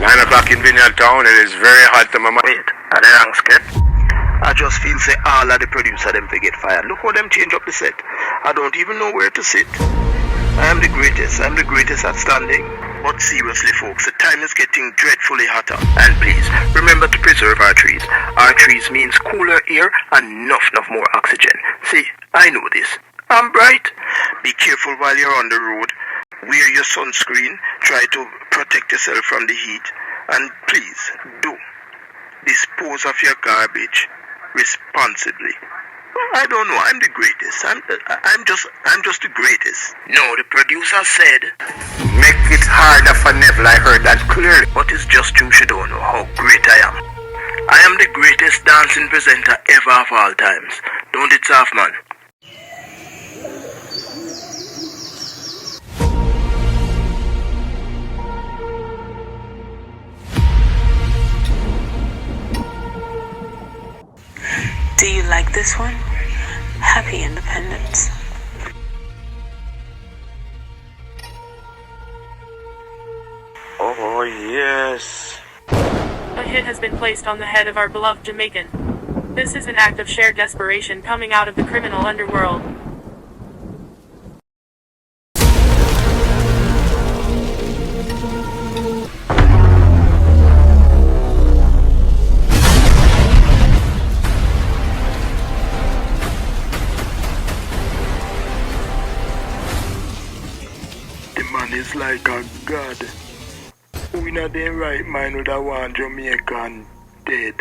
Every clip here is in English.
9 o'clock in Vineyard Town, it is very hot to my mind. Wait, are they wrong skip? I just feel say all of the producer them to get fired. Look how them change up the set. I don't even know where to sit. I am the greatest. I'm the greatest at standing. But seriously folks, the time is getting dreadfully hotter. And please, remember to preserve our trees. Our trees means cooler air and enough more oxygen. See, I know this. I'm bright. Be careful while you're on the road. Wear your sunscreen. Try to protect yourself from the heat. And please, do dispose of your garbage responsibly. I don't know. I'm the greatest. I'm just the greatest. No, the producer said, Make it harder for Neville, I heard that clearly. but it's just true she don't know how great I am. I am the greatest dancing presenter ever of all times. Don't it, soft man? Do you like this one? Happy Independence. Oh, yes. A hit has been placed on the head of our beloved Jamaican. This is an act of shared desperation coming out of the criminal underworld. The man is like a god. Who in a damn right mind would have want Jamaican dead?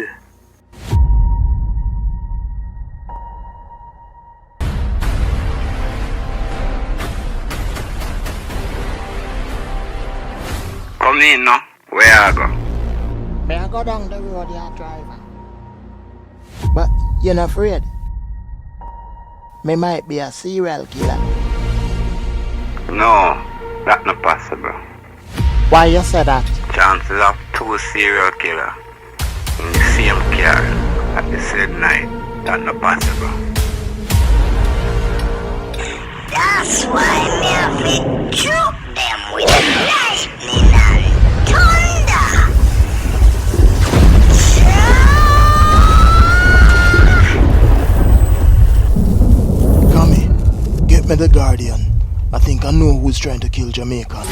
Come in now. Where I go? May I go down the road, your driver? But you're not afraid? Me might be a serial killer. No, that's not possible. Why you say that? Chances of 2 serial killers in the same car at the same night, that's not possible. That's why me have to choke them with lightning and thunder. Come here, get me the Guardian. I think I know who's trying to kill Jamaica.